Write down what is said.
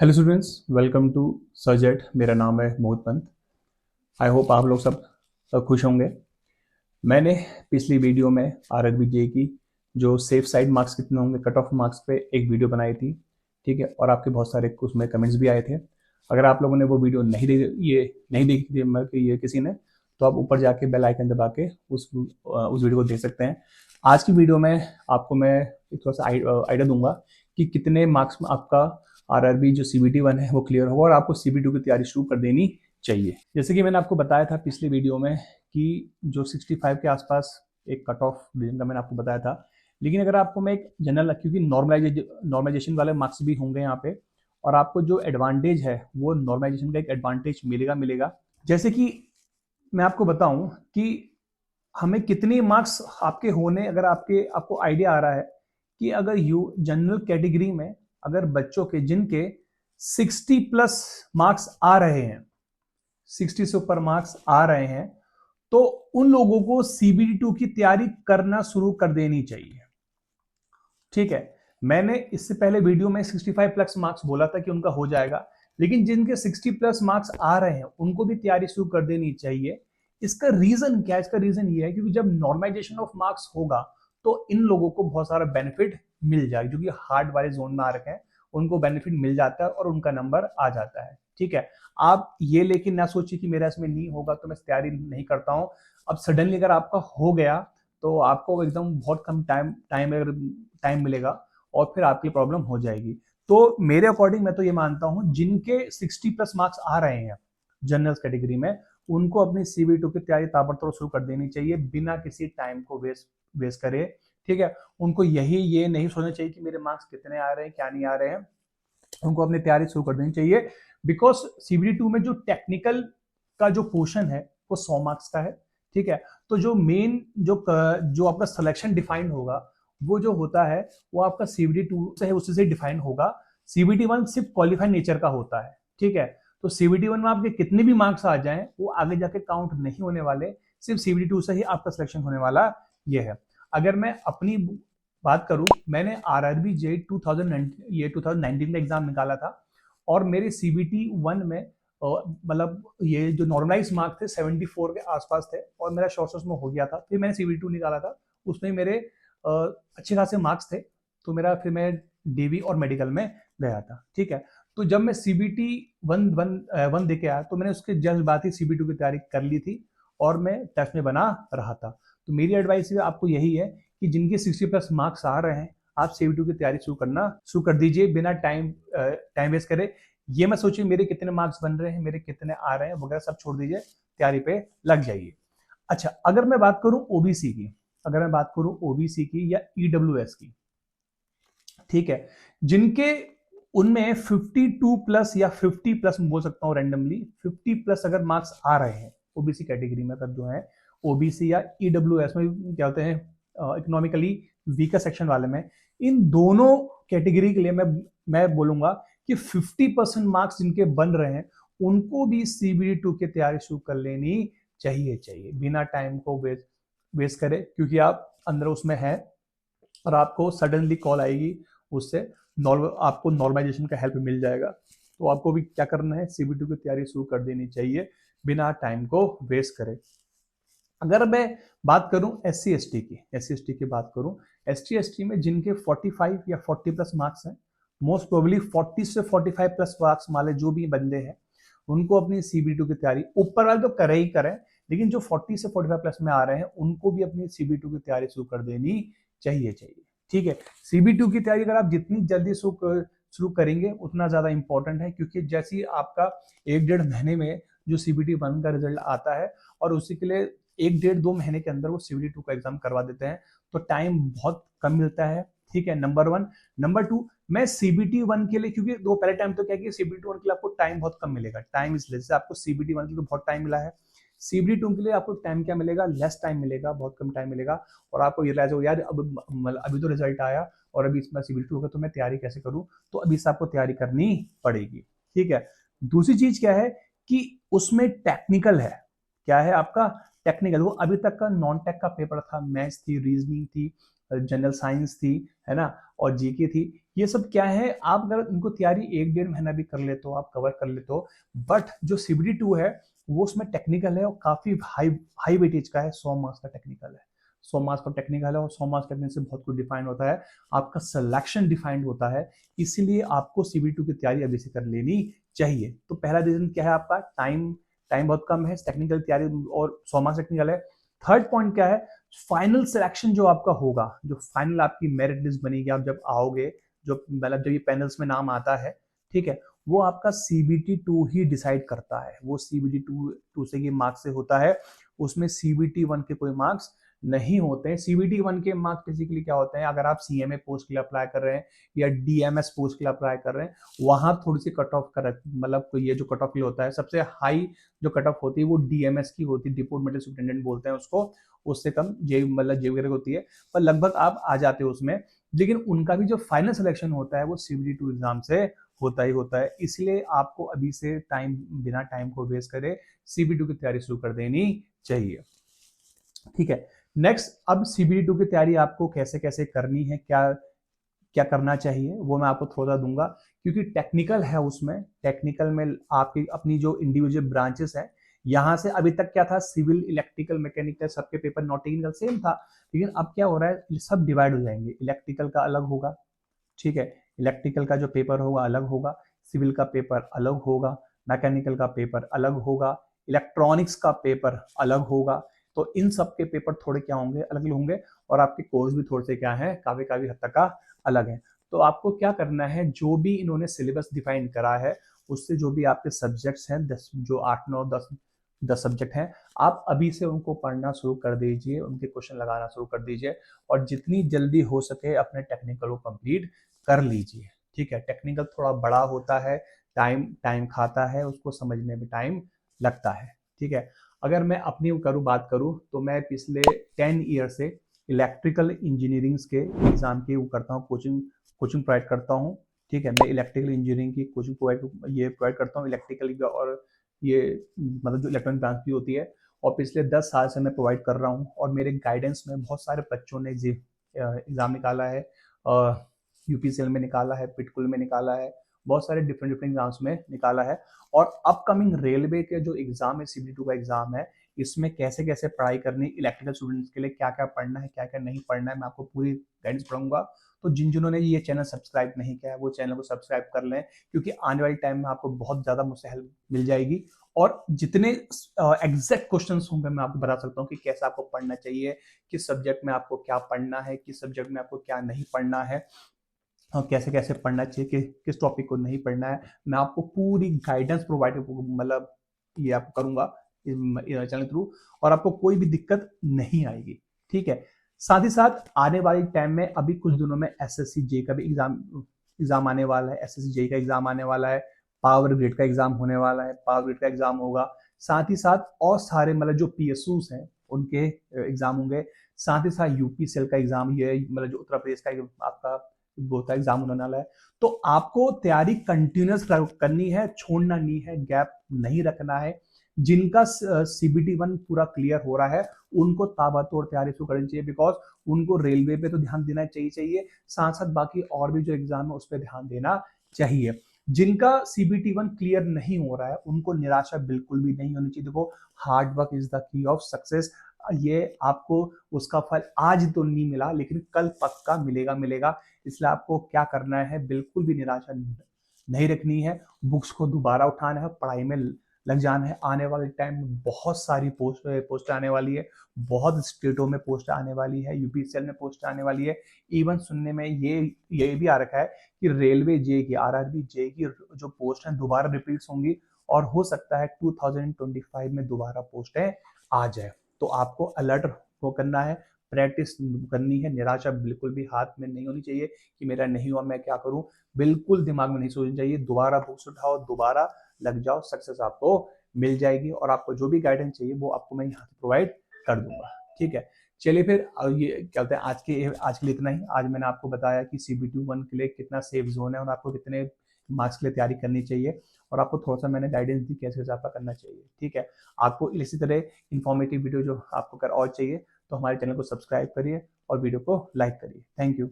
Hello students, welcome to सर्जेट। मेरा नाम है मोहित पंत। आई होप आप लोग सब खुश होंगे। मैंने पिछली वीडियो में आरआरबी जे की जो सेफ साइड मार्क्स कितने होंगे, कट ऑफ मार्क्स पे एक वीडियो बनाई थी, ठीक है। और आपके बहुत सारे उसमें कमेंट्स भी आए थे। अगर आप लोगों ने वो वीडियो नहीं देखी थी मतलब कि ये किसी ने, तो आप ऊपर जाके बेल आइकन दबा के उस वीडियो को देख सकते हैं। आज की वीडियो में आपको मैं एक थोड़ा सा आइडिया दूंगा कि कितने मार्क्स में आपका आरआरबी जो CBT 1 है वो क्लियर होगा और आपको CBT2 की तैयारी शुरू कर देनी चाहिए। जैसे कि मैंने आपको बताया था पिछली वीडियो में कि जो 65 के आसपास एक कट ऑफ डिवीजन का मैंने आपको बताया था। लेकिन अगर आपको मैं एक जनरल, क्योंकि नॉर्मलाइजेशन वाले मार्क्स भी होंगे यहाँ पे, और आपको जो एडवांटेज है वो नॉर्मलाइजेशन का एक एडवांटेज मिलेगा। जैसे कि मैं आपको बताऊं कि हमें कितने मार्क्स आपके होने, अगर आपको आइडिया आ रहा है कि अगर यू जनरल कैटेगरी में अगर बच्चों के जिनके 60 प्लस मार्क्स आ रहे हैं, 60 से ऊपर मार्क्स आ रहे हैं, तो उन लोगों को CBT2 की तैयारी करना शुरू कर देनी चाहिए। ठीक है, मैंने इससे पहले वीडियो में 65 प्लस मार्क्स बोला था कि उनका हो जाएगा, लेकिन जिनके 60 प्लस मार्क्स आ रहे हैं उनको भी तैयारी शुरू कर देनी चाहिए। इसका रीजन क्या है? इसका रीजन ये है क्योंकि जब नॉर्मलाइजेशन ऑफ मार्क्स होगा तो इन लोगों को बहुत सारा बेनिफिट मिल जाएगा, जो कि हार्ड वाले जोन में आ रखे हैं उनको बेनिफिट मिल जाता है और उनका नंबर आ जाता है। ठीक है, आप ये लेकिन ना सोचिए कि मेरा इसमें नहीं होगा तो मैं तैयारी नहीं करता हूं। अब सडनली अगर आपका हो गया तो आपको एकदम बहुत कम टाइम मिलेगा और फिर आपकी प्रॉब्लम हो जाएगी। तो मेरे अकॉर्डिंग मैं तो ये मानता हूं जिनके 60 प्लस मार्क्स आ रहे हैं जनरल कैटेगरी में, उनको अपनी CBT2 की तैयारी ताबड़तोड़ शुरू कर देनी चाहिए बिना किसी टाइम को वेस्ट करे। ठीक है, उनको ये नहीं सोचना चाहिए कि मेरे मार्क्स कितने आ रहे हैं क्या नहीं आ रहे हैं। उनको अपनी तैयारी शुरू कर देनी चाहिए, बिकॉज CBT2 में जो टेक्निकल का जो पोर्शन है वो 100 मार्क्स का है। ठीक है, तो जो मेन जो आपका सिलेक्शन डिफाइंड होगा वो जो होता है वो आपका CBT2 से है, उसी से डिफाइन होगा। CBT1 सिर्फ क्वालिफाइड नेचर का होता है। ठीक है, तो CBT1 में आपके कितने भी मार्क्स आ जाएं वो आगे जाके काउंट नहीं होने वाले, सिर्फ CBT2 से ही आपका सिलेक्शन होने वाला ये है। अगर मैं अपनी बात करूं, मैंने आरआरबी जे 2019 का एग्जाम निकाला था और मेरे CBT1 में मतलब ये जो नॉर्मलाइज मार्क थे 74 के आसपास थे और मेरा शॉर्ट्स में हो गया था। फिर मैंने CBT2 निकाला था, उसमें मेरे अच्छे खासे मार्क्स थे, तो मेरा फिर मैं DV और मेडिकल में गया था। ठीक है, तो जब मैं CBT 1 दे के आया तो मैंने उसके जल्द बाद ही CBT2 की तैयारी कर ली थी और मैं टेस्ट में बना रहा था। तो मेरी एडवाइस आपको यही है कि जिनके 60 प्लस मार्क्स आ रहे हैं आप CBT2 की तैयारी शुरू कर दीजिए बिना टाइम वेस्ट करे। ये मत सोचिए मेरे कितने मार्क्स बन रहे हैं, मेरे कितने आ रहे हैं वगैरह, सब छोड़ दीजिए, तैयारी पे लग जाइए। अच्छा, अगर मैं बात करूं ओबीसी की, अगर मैं बात करूं ओबीसी की या ईडब्ल्यूएस की, ठीक है, जिनके उनमें 52 प्लस या 50 प्लस बोल सकता हूं रैंडमली, 50 प्लस अगर मार्क्स आ रहे हैं ओबीसी कैटेगरी में, तब जो है ओबीसी या ईडब्ल्यूएस में क्या होते हैं, इकोनॉमिकली वीकर सेक्शन वाले में, इन दोनों कैटेगरी के लिए मैं बोलूंगा कि 50% मार्क्स जिनके बन रहे हैं उनको भी CBT2 की तैयारी शुरू कर लेनी चाहिए बिना टाइम को वेस्ट करे, क्योंकि आप अंदर उसमें है और आपको सडनली कॉल आएगी उससे, आपको नॉर्मलाइजेशन का हेल्प मिल जाएगा। तो आपको भी क्या करना है, CBT2 की तैयारी शुरू कर देनी चाहिए बिना टाइम को वेस्ट करे। अगर मैं बात करूं SC ST की बात करूं, ST ST में जिनके 45 या 40 प्लस मार्क्स हैं, मोस्ट प्रोबेबली 40 से 45 प्लस मार्क्स वाले जो भी बंदे हैं उनको अपनी CBT2 की तैयारी, ऊपर वाले तो करे ही करें, लेकिन जो 40 से 45 प्लस में आ रहे हैं उनको भी अपनी CBT2 की तैयारी शुरू कर देनी चाहिए। ठीक है, CBT2 की तैयारी अगर आप जितनी जल्दी शुरू करेंगे उतना ज्यादा इंपॉर्टेंट है, क्योंकि जैसे ही आपका 1-1.5 महीने में जो CBT1 का रिजल्ट आता है और उसी के लिए 1-1.5-2 महीने के अंदर वो CBT2 का एग्जाम करवा देते हैं, तो टाइम बहुत कम मिलता है। ठीक है, नंबर 1। नंबर 2, मैं CBT1 के लिए, क्योंकि दो पहले टाइम तो क्या कि CBT1 के लिए आपको टाइम बहुत कम मिलेगा, टाइम इसलिए जैसे आपको CBT1 के लिए बहुत टाइम मिला है, CBT2 के लिए आपको टाइम क्या मिलेगा, लेस टाइम मिलेगा, बहुत कम टाइम मिलेगा। और आपको ये रियलाइज हो यार अभी तो रिजल्ट आया और अभी इसमें CBT2 होगा तो मैं तैयारी कैसे करूं, तो अभी से आपको तैयारी करनी पड़ेगी। ठीक है, दूसरी चीज क्या है कि उसमें टेक्निकल है, क्या है आपका टेक्निकल। वो अभी तक का नॉन टेक का पेपर था, मैथ्स थी, रीजनिंग थी, जनरल साइंस थी, है ना, और जीके थी। ये सब क्या है, आप अगर इनको तैयारी 1-1.5 महीना भी कर लेते हो, आप कवर कर लेते हो, बट जो CBT2 है वो उसमें टेक्निकल है और काफी हाई हाई वेटेज का है। 100 मार्क्स का टेक्निकल है, 100 मार्क्स का टेक्निकल है, और 100 मार्क्स करने से बहुत कुछ डिफाइंड होता है, आपका सिलेक्शन डिफाइंड होता है। इसीलिए आपको CBT2 की तैयारी अभी से कर लेनी चाहिए। तो पहला रीजन क्या है, आपका टाइम, टाइम बहुत कम है, टेक्निकल तैयारी और 100 मार्क्स टेक्निकल है। थर्ड पॉइंट क्या है, फाइनल सिलेक्शन जो आपका होगा, जो फाइनल आपकी मेरिट लिस्ट बनेगी, आप जब आओगे, जो मतलब जब ये पैनल्स में नाम आता है, ठीक है, वो आपका CBT2 ही डिसाइड करता है। वो CBT2 से ये मार्क्स से होता है, उसमें CBT1 के कोई मार्क्स नहीं होते हैं। CBT1 के मार्क्स बेसिकली क्या होते हैं, अगर आप CMA पोस्ट के लिए अप्लाई कर रहे हैं या DMS पोस्ट के लिए अप्लाई कर रहे हैं, वहां थोड़ी सी कट ऑफ कर, मतलब ये जो कट ऑफ होता है, सबसे हाई जो कट ऑफ होती है वो DMS की होती है, डिपोर्ट मेडिकल सुपरिटेंडेंट बोलते हैं उसको। उससे कम जे मतलब जे वगैरह होती है, पर लगभग आप आ जाते हो उसमें। लेकिन उनका भी जो फाइनल सिलेक्शन होता है वो CBT2 एग्जाम से होता ही होता है। इसलिए आपको अभी से टाइम, बिना टाइम को वेस्ट करे CBT2 की तैयारी शुरू कर देनी चाहिए। ठीक है, नेक्स्ट, अब CBT2 की तैयारी आपको कैसे कैसे करनी है, क्या क्या करना चाहिए, वो मैं आपको थोड़ा दूंगा, क्योंकि टेक्निकल है उसमें। टेक्निकल में आपकी अपनी जो इंडिविजुअल ब्रांचेस है, यहाँ से अभी तक क्या था, सिविल, इलेक्ट्रिकल, मैकेनिकल, सबके पेपर नॉट टेक्निकल सेम था, लेकिन अब क्या हो रहा है, सब डिवाइड हो जाएंगे। इलेक्ट्रिकल का अलग होगा, ठीक है, इलेक्ट्रिकल का जो पेपर होगा अलग होगा, सिविल का पेपर अलग होगा, मैकेनिकल का पेपर अलग होगा, इलेक्ट्रॉनिक्स का पेपर अलग होगा। तो इन सब के पेपर थोड़े क्या होंगे, अलग अलग होंगे, और आपके कोर्स भी थोड़े से क्या है, काफी काफी हद तक का अलग है। तो आपको क्या करना है, जो भी इन्होंने सिलेबस डिफाइन करा है, उससे जो भी आपके सब्जेक्ट्स हैं, 10 जो 8 9 10 सब्जेक्ट हैं, आप अभी से उनको पढ़ना शुरू कर दीजिए, उनके क्वेश्चन लगाना शुरू कर दीजिए, और जितनी जल्दी हो सके अपने टेक्निकल को कंप्लीट कर लीजिए। ठीक है, टेक्निकल थोड़ा बड़ा होता है, टाइम टाइम खाता है, उसको समझने में टाइम लगता है। ठीक है, अगर मैं अपनी बात करूं, तो मैं पिछले 10 ईयर से इलेक्ट्रिकल इंजीनियरिंग के एग्जाम की वो करता हूँ, कोचिंग कोचिंग प्रोवाइड करता हूँ। ठीक है, मैं इलेक्ट्रिकल इंजीनियरिंग की कोचिंग प्रोवाइड करता हूँ, इलेक्ट्रिकल का, और ये मतलब जो इलेक्ट्रॉनिक ब्रांच की होती है, और पिछले 10 साल से मैं प्रोवाइड कर रहा हूँ, और मेरे गाइडेंस में बहुत सारे बच्चों ने एग्जाम निकाला है, UPCL में निकाला है, पिटकुल में निकाला है, बहुत सारे डिफरेंट डिफरेंट एग्जाम्स में निकाला है। और अपकमिंग रेलवे के जो एग्जाम है, CBT2 का एग्जाम है, इसमें कैसे कैसे पढ़ाई करनी, इलेक्ट्रिकल स्टूडेंट्स के लिए क्या क्या पढ़ना है, क्या क्या नहीं पढ़ना है, मैं आपको पूरी गाइडेंस पढ़ूंगा। तो जिन्होंने ये चैनल सब्सक्राइब नहीं किया है, वो चैनल को सब्सक्राइब कर लें, क्योंकि आने वाले टाइम में आपको बहुत ज्यादा मुझसे हेल्प मिल जाएगी। और जितने एग्जैक्ट क्वेश्चंस होंगे, मैं आपको बता सकता हूँ कि कैसे आपको पढ़ना चाहिए, किस सब्जेक्ट में आपको क्या पढ़ना है, किस सब्जेक्ट में आपको क्या नहीं पढ़ना है, और कैसे कैसे पढ़ना चाहिए, किस टॉपिक को नहीं पढ़ना है। मैं आपको पूरी गाइडेंस प्रोवाइड, मतलब ये आपको करूंगा चैनल थ्रू, और आपको कोई भी दिक्कत नहीं आएगी। ठीक है, साथ ही साथ आने वाले टाइम में, अभी कुछ दिनों में SSC JEE का भी एग्जाम आने वाला है, SSC JEE का एग्जाम आने वाला है, पावर ग्रिड का एग्जाम होने वाला है, पावर ग्रिड का एग्जाम होगा। साथ ही साथ और सारे मतलब जो PSUs हैं उनके एग्जाम होंगे। साथ ही साथ UPCL का एग्जाम, ये मतलब जो उत्तर प्रदेश का आपका होता है, एग्जाम होने वाला है। तो आपको तैयारी कंटिन्यूस करनी है, छोड़ना नहीं है, गैप नहीं रखना है। जिनका CBT1 पूरा क्लियर हो रहा है, उनको ताबड़तोड़ तैयारी शुरू करनी चाहिए, बिकॉज उनको रेलवे पे तो ध्यान देना चाहिए, साथ साथ बाकी और भी जो एग्जाम है उस पर ध्यान देना चाहिए। जिनका CBT1 क्लियर नहीं हो रहा है, उनको निराशा बिल्कुल भी नहीं होनी चाहिए। देखो, hard work is the key of success. ये आपको उसका फल आज तो नहीं मिला, लेकिन कल पक्का मिलेगा मिलेगा। इसलिए आपको क्या करना है, बिल्कुल भी निराशा नहीं रखनी है, बुक्स को दोबारा उठाना है, पढ़ाई में लग जाना है। आने वाले टाइम में बहुत सारी पोस्ट आने वाली है, बहुत स्टेटों में पोस्ट आने वाली है, UPCL में पोस्ट आने वाली है। इवन सुनने में ये भी आ रखा है कि रेलवे जे की, RRB जे की जो पोस्ट है दोबारा रिपीट होंगी, और हो सकता है 2025 में दोबारा पोस्टें आ जाए। तो आपको अलर्ट हो करना है, प्रैक्टिस करनी है, निराशा बिल्कुल भी हाथ में नहीं होनी चाहिए कि मेरा नहीं हुआ मैं क्या करूं, बिल्कुल दिमाग में नहीं सोचना चाहिए। दोबारा बुक्स उठाओ, दोबारा लग जाओ, सक्सेस आपको मिल जाएगी, और आपको जो भी गाइडेंस चाहिए वो आपको मैं यहाँ से प्रोवाइड कर दूंगा। ठीक है, चलिए फिर ये क्या होता है, आज के लिए इतना ही। आज मैंने आपको बताया कि CBT1 के लिए कितना सेफ जोन है, और आपको कितने मार्क्स के लिए तैयारी करनी चाहिए, और आपको थोड़ा सा मैंने गाइडेंस दी कैसे कैसे आपका करना चाहिए। ठीक है, आपको इसी तरह इंफॉर्मेटिव वीडियो जो आपको और चाहिए, तो हमारे चैनल को सब्सक्राइब करिए और वीडियो को लाइक करिए। Thank you.